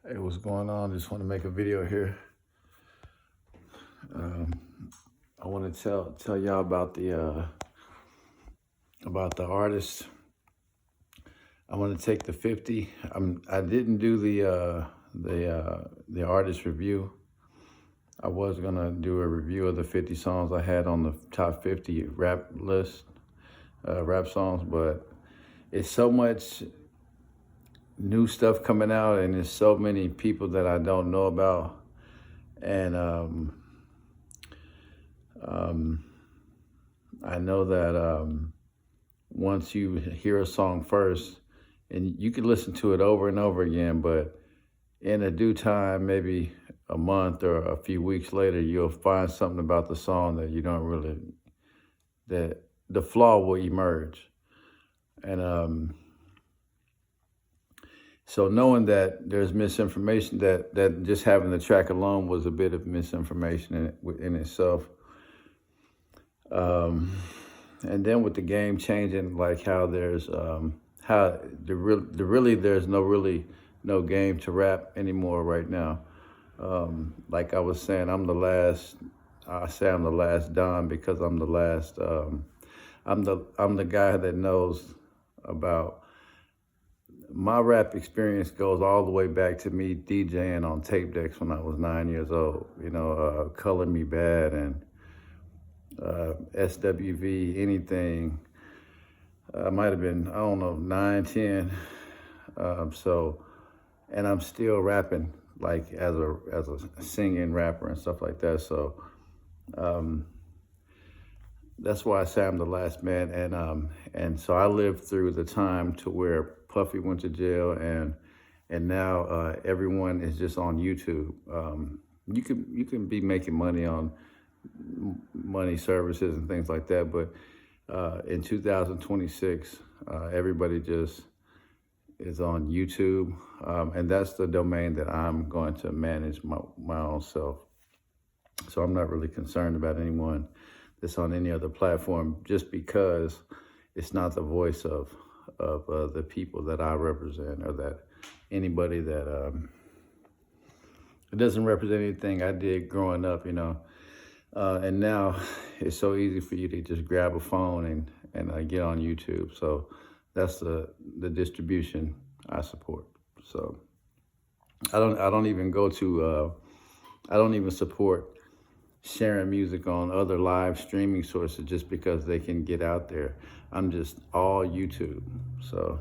Hey, what's going on? Just want to make a video here. Um, I want to tell y'all about the artist. I want to take the 50. I didn't do the artist review. I was gonna do a review of the 50 songs I had on the top 50 rap list, rap songs, but it's so much new stuff coming out, and there's so many people that I don't know about, and I know that once you hear a song first, and you can listen to it over and over again, but in a due time, maybe a month or a few weeks later, you'll find something about the song that you don't really, that the flaw will emerge. And so knowing that there's misinformation, that just having the track alone was a bit of misinformation in itself. And then with the game changing, like how there's how there's no game to rap anymore right now. Like I was saying, I say I'm the last Don because I'm the last. I'm the guy that knows about. My rap experience goes all the way back to me DJing on tape decks when I was 9 years old. Color Me Bad and SWV, anything. I might have been, I don't know, 9, 10. And I'm still rapping like as a singing rapper and stuff like that. So that's why I say I'm the last man. And so I lived through the time to where Puffy went to jail, and now everyone is just on YouTube. You can be making money on money services and things like that, but in 2026, everybody just is on YouTube, and that's the domain that I'm going to manage my own self. So I'm not really concerned about anyone that's on any other platform, just because it's not the voice of the people that I represent, or that anybody that it doesn't represent anything I did growing up, and now it's so easy for you to just grab a phone and get on YouTube. So that's the distribution I support. So I don't even support sharing music on other live streaming sources just because they can get out there. I'm just all YouTube. So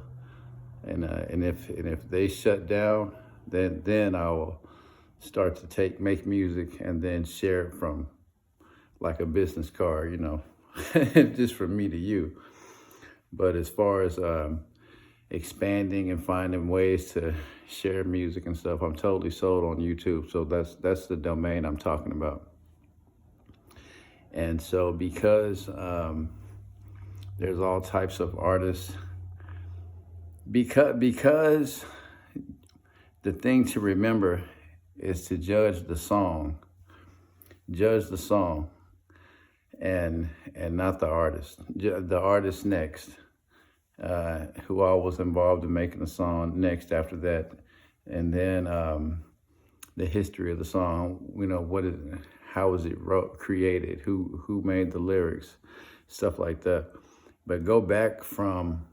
and if they shut down, then I will start to make music and then share it from like a business card, just from me to you. But as far as expanding and finding ways to share music and stuff, I'm totally sold on YouTube. So that's the domain I'm talking about. And so because there's all types of artists, because the thing to remember is to judge the song and not the artist. The artist next, who all was involved in making the song next after that, and then the history of the song. How was it created? Who made the lyrics, stuff like that. But go back from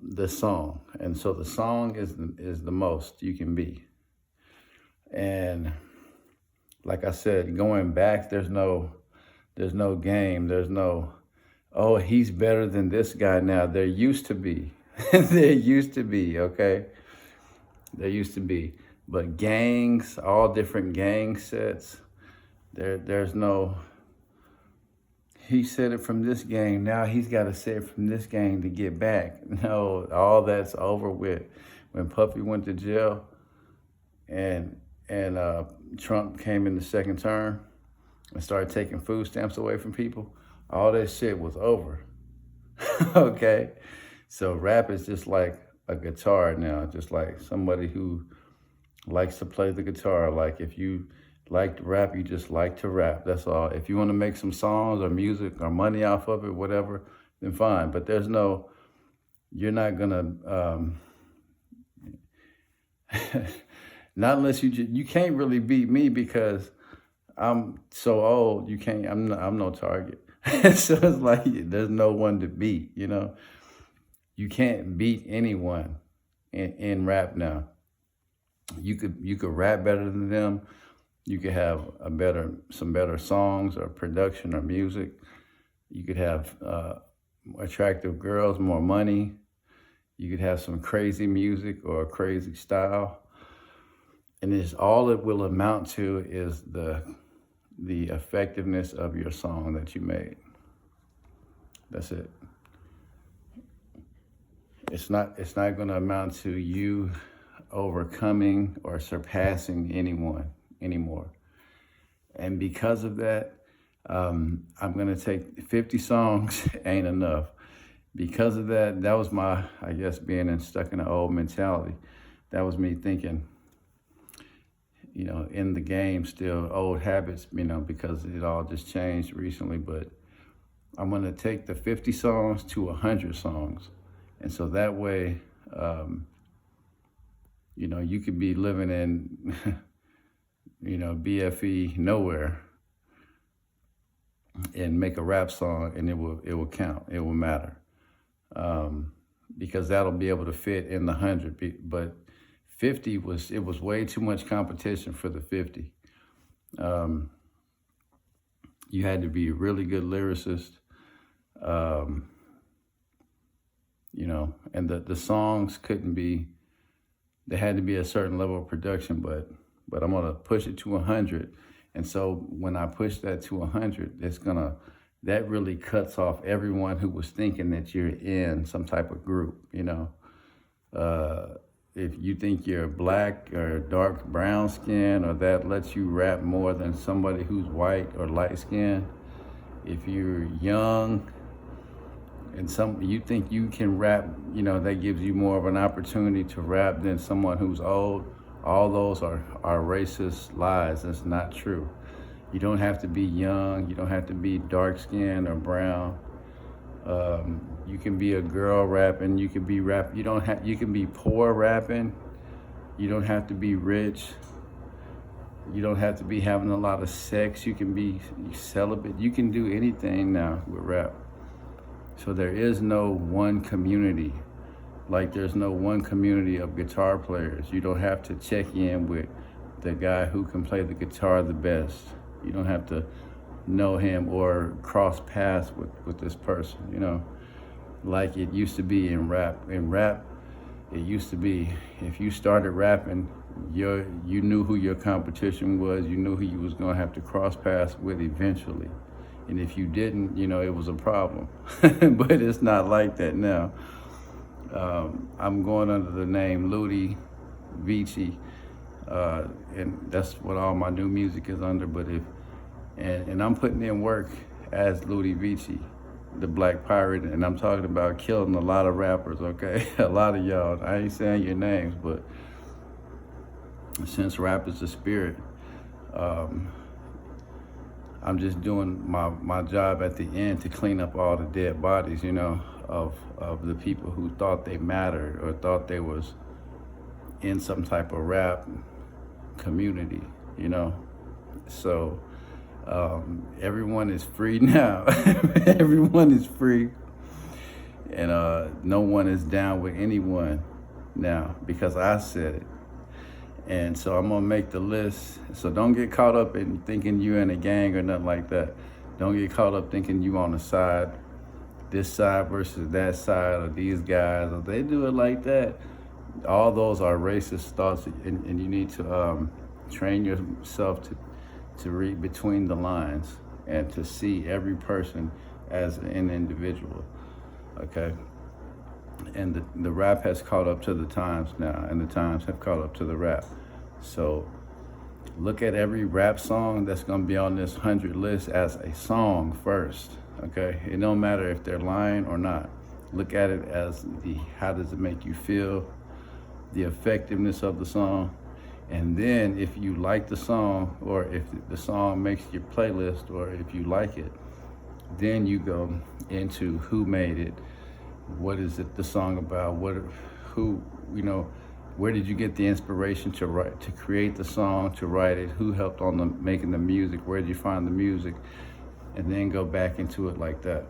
the song, and so the song is the most you can be. And like I said, going back, there's no game. There's no, oh, he's better than this guy now. There used to be. There used to be, okay? There used to be. But gangs, all different gang sets, there's no, he said it from this gang, now he's got to say it from this gang to get back. No, all that's over with. When Puffy went to jail and Trump came in the second term and started taking food stamps away from people, all that shit was over. Okay? So rap is just like a guitar now, just like somebody who likes to play the guitar. Like if you like to rap, you just like to rap. That's all. If you want to make some songs or music or money off of it, whatever, then fine. But there's no you're not gonna, not unless you can't really beat me because I'm so old. You can't. I'm no target. So it's like there's no one to beat. You know, you can't beat anyone in rap now. You could rap better than them. You could have some better songs or production or music. You could have attractive girls, more money. You could have some crazy music or a crazy style. And it's all it will amount to is the effectiveness of your song that you made. That's it. It's not going to amount to you overcoming or surpassing anyone anymore. And because of that, I'm going to take 50 songs ain't enough. Because of that, that was my, I guess, being stuck in an old mentality. That was me thinking, you know, in the game still, old habits, you know, because it all just changed recently. But I'm going to take the 50 songs to 100 songs. And so that way, you know, you could be living in, you know, BFE nowhere and make a rap song and it will count, it will matter. Because that'll be able to fit in the 100. But 50 was way too much competition for the 50. You had to be a really good lyricist, you know, and the songs couldn't be, they had to be a certain level of production, but I'm gonna push it to 100. And so when I push that to 100, that really cuts off everyone who was thinking that you're in some type of group, you know. If you think you're black or dark brown skin, or that lets you rap more than somebody who's white or light skin. If you're young and you think you can rap, you know, that gives you more of an opportunity to rap than someone who's old. All those are racist lies. That's not true. You don't have to be young. You don't have to be dark skinned or brown. You can be a girl rapping. You can be you can be poor rapping. You don't have to be rich. You don't have to be having a lot of sex. You can be celibate. You can do anything now with rap. So there is no one community. Like there's no one community of guitar players. You don't have to check in with the guy who can play the guitar the best. You don't have to know him or cross paths with this person, you know, like it used to be in rap. In rap, it used to be, if you started rapping, you knew who your competition was. You knew who you was gonna have to cross paths with eventually. And if you didn't, you know, it was a problem. But it's not like that now. I'm going under the name Ludi Vici, and that's what all my new music is under. But and I'm putting in work as Ludi Vici, the Black Pirate, and I'm talking about killing a lot of rappers, okay? A lot of y'all. I ain't saying your names, but since rap is the spirit, I'm just doing my job at the end to clean up all the dead bodies, you know, of the people who thought they mattered or thought they was in some type of rap community, you know. So everyone is free now. Everyone is free, and no one is down with anyone now because I said it. And so I'm gonna make the list. So don't get caught up in thinking you're in a gang or nothing like that. Don't get caught up thinking you on the side, this side versus that side, or these guys, or they do it like that. All those are racist thoughts, and you need to train yourself to read between the lines and to see every person as an individual, okay? And the rap has caught up to the times now, and the times have caught up to the rap. So look at every rap song that's gonna be on this 100 list as a song first, okay? It don't matter if they're lying or not. Look at it as how does it make you feel, the effectiveness of the song, and then if you like the song, or if the song makes your playlist, or if you like it, then you go into who made it, what is it the song about? Who, you know, where did you get the inspiration to write, to create the song, to write it? Who helped on the making the music? Where did you find the music? And then go back into it like that.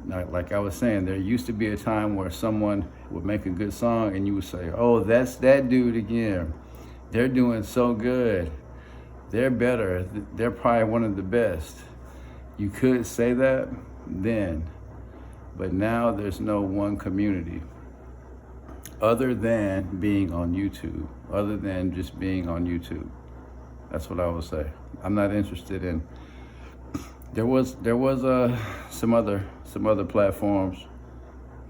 Now, like I was saying, there used to be a time where someone would make a good song and you would say, oh, that's that dude again. They're doing so good. They're better. They're probably one of the best. You could say that then, but now there's no one community other than being on YouTube, other than just being on YouTube. That's what I would say. I'm not interested in, there was some other platforms,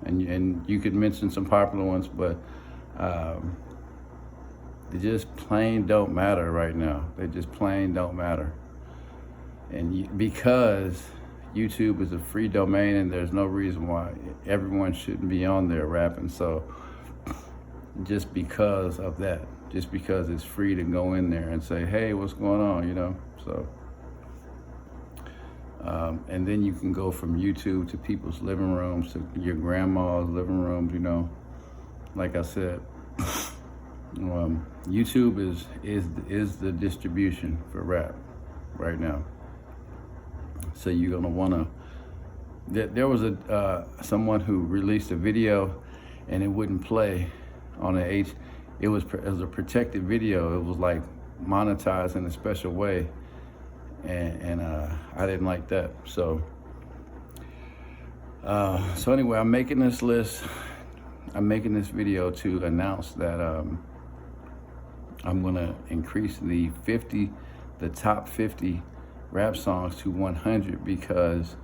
and you could mention some popular ones, but they just plain don't matter right now. They just plain don't matter. And because YouTube is a free domain and there's no reason why everyone shouldn't be on there rapping. So just because of that, just because it's free to go in there and say, hey, what's going on, you know? So, and then you can go from YouTube to people's living rooms, to your grandma's living rooms, you know? Like I said, YouTube is the distribution for rap right now. So you're gonna wanna. There was someone who released a video, and it wouldn't play on the H. It was a protected video. It was like monetized in a special way, and I didn't like that. So anyway, I'm making this list. I'm making this video to announce that I'm gonna increase the top 50 rap songs to 100, because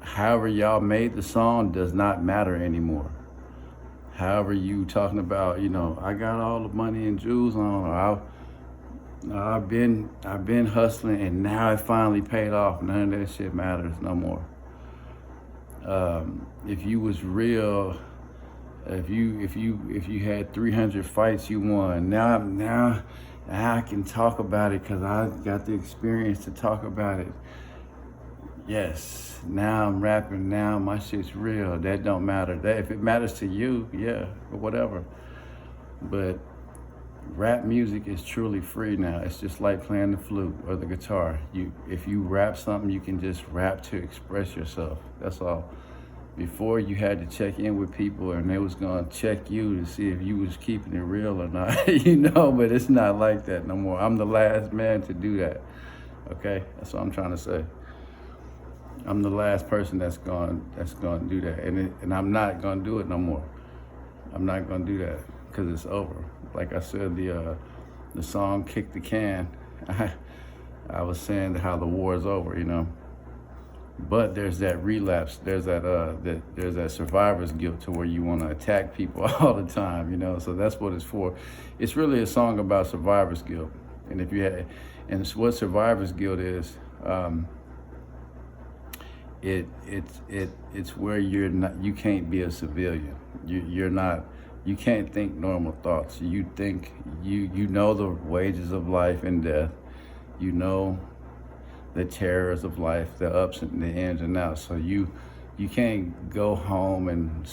however y'all made the song does not matter anymore. However you talking about, you know, I got all the money and jewels on, or I've been hustling and now it finally paid off. None of that shit matters no more. If you was real, if you had 300 fights you won, now I can talk about it because I got the experience to talk about it. Yes, now I'm rapping, now my shit's real. That don't matter. That if it matters to you, yeah, or whatever. But rap music is truly free now. It's just like playing the flute or the guitar. If you rap something, you can just rap to express yourself. That's all. Before, you had to check in with people and they was gonna check you to see if you was keeping it real or not, you know, but it's not like that no more. I'm the last man to do that, okay? That's what I'm trying to say. I'm the last person that's gonna do that, and I'm not gonna do it no more. I'm not gonna do that because it's over. Like I said, the song "Kick the Can," I was saying how the war is over, you know. But there's that relapse. There's that survivor's guilt to where you want to attack people all the time, you know. So that's what it's for. It's really a song about survivor's guilt. And it's what survivor's guilt is. It's where you can't be a civilian. You can't think normal thoughts. You think you know the wages of life and death. You know the terrors of life, the ups and the ins and outs. So you can't go home and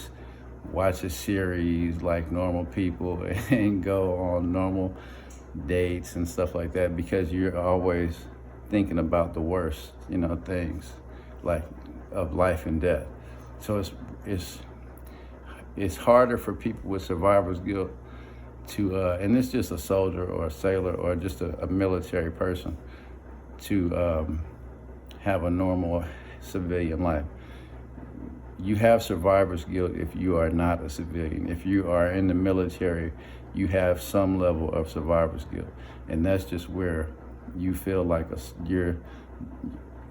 watch a series like normal people and go on normal dates and stuff like that, because you're always thinking about the worst, you know, things like of life and death. So it's harder for people with survivor's guilt to, and it's just a soldier or a sailor or just a military person, to have a normal civilian life. You have survivor's guilt if you are not a civilian. If you are in the military, you have some level of survivor's guilt. And that's just where you feel like you're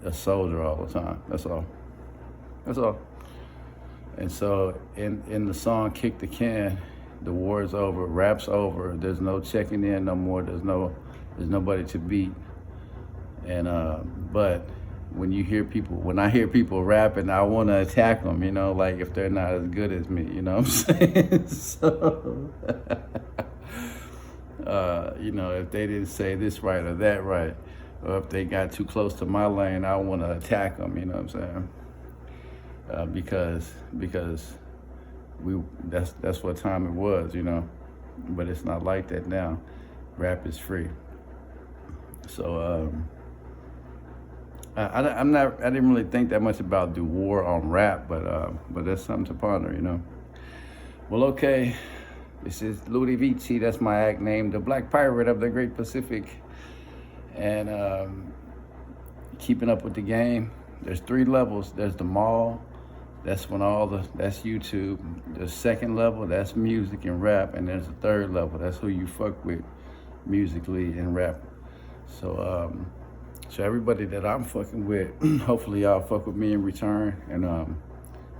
a soldier all the time. That's all. That's all. And so in the song "Kick the Can," the war is over, rap's over. There's no checking in no more. There's nobody to beat. And but when I hear people rapping, I want to attack them, you know, like if they're not as good as me, you know what I'm saying? So, you know, if they didn't say this right or that right, or if they got too close to my lane, I want to attack them. You know what I'm saying? Because that's what time it was, you know. But it's not like that now. Rap is free. So I didn't really think that much about the war on rap, but that's something to ponder, you know. Well, okay. This is Louis Vici. That's my act name, the Black Pirate of the Great Pacific. And keeping up with the game. There's 3 levels. There's the mall. That's that's YouTube. The second level, that's music and rap. And there's the third level. That's who you fuck with musically and rap. So everybody that I'm fucking with, hopefully y'all fuck with me in return. And,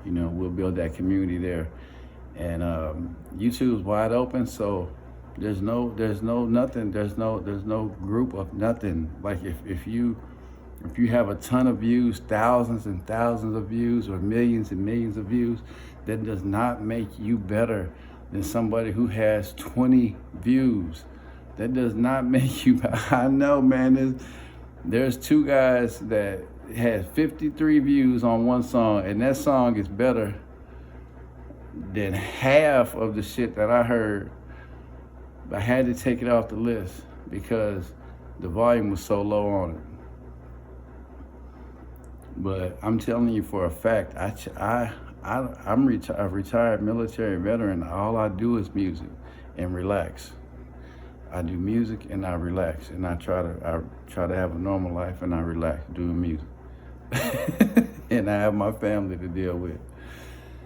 you know, we'll build that community there. And YouTube's wide open, so there's no group of nothing. Like if you have a ton of views, thousands and thousands of views, or millions and millions of views, that does not make you better than somebody who has 20 views. That does not make you. I know, man. There's 2 guys that had 53 views on one song, and that song is better than half of the shit that I heard. I had to take it off the list because the volume was so low on it. But I'm telling you for a fact, I'm a retired military veteran. All I do is music and relax. I do music and I relax, and I try to have a normal life, and I relax doing music. And I have my family to deal with.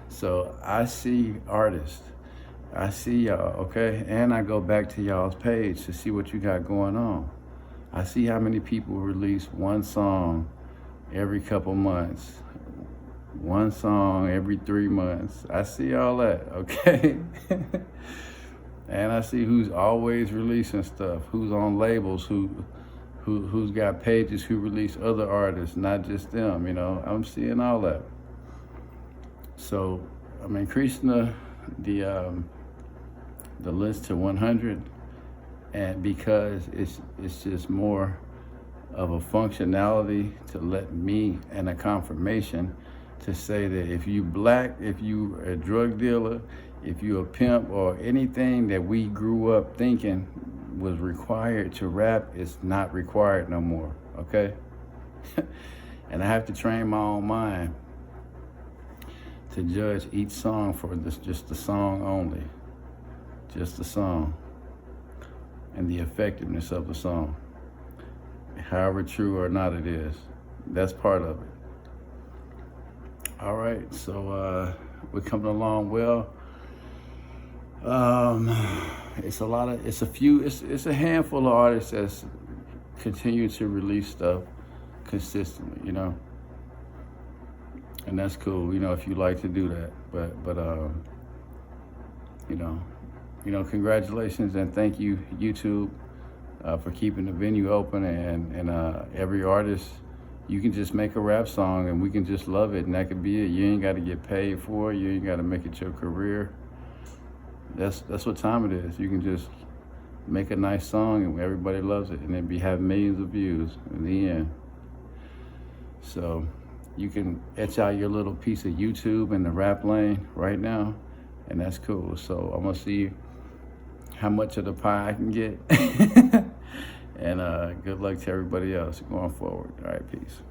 So I see artists, I see y'all, okay? And I go back to y'all's page to see what you got going on. I see how many people release one song every couple months, one song every 3 months. I see all that, okay? And I see who's always releasing stuff, who's on labels, who's got pages who release other artists, not just them, you know? I'm seeing all that. So I'm increasing the list to 100, and because it's just more of a functionality to let me, and a confirmation to say that if you black, if you a drug dealer, if you a pimp, or anything that we grew up thinking was required to rap, it's not required no more, okay? And I have to train my own mind to judge each song for just the song only. Just the song. And the effectiveness of the song. However true or not it is. That's part of it. All right, so we're coming along well. It's a handful of artists that's continue to release stuff consistently, you know. And that's cool, you know, if you like to do that. But you know, congratulations and thank you, YouTube, for keeping the venue open, and every artist, you can just make a rap song and we can just love it, and that could be it. You ain't got to get paid for it. You ain't got to make it your career. That's what time it is. You can just make a nice song and everybody loves it, and then have millions of views in the end. So you can etch out your little piece of YouTube in the rap lane right now, and that's cool. So I'm gonna see how much of the pie I can get. And good luck to everybody else going forward. All right, peace.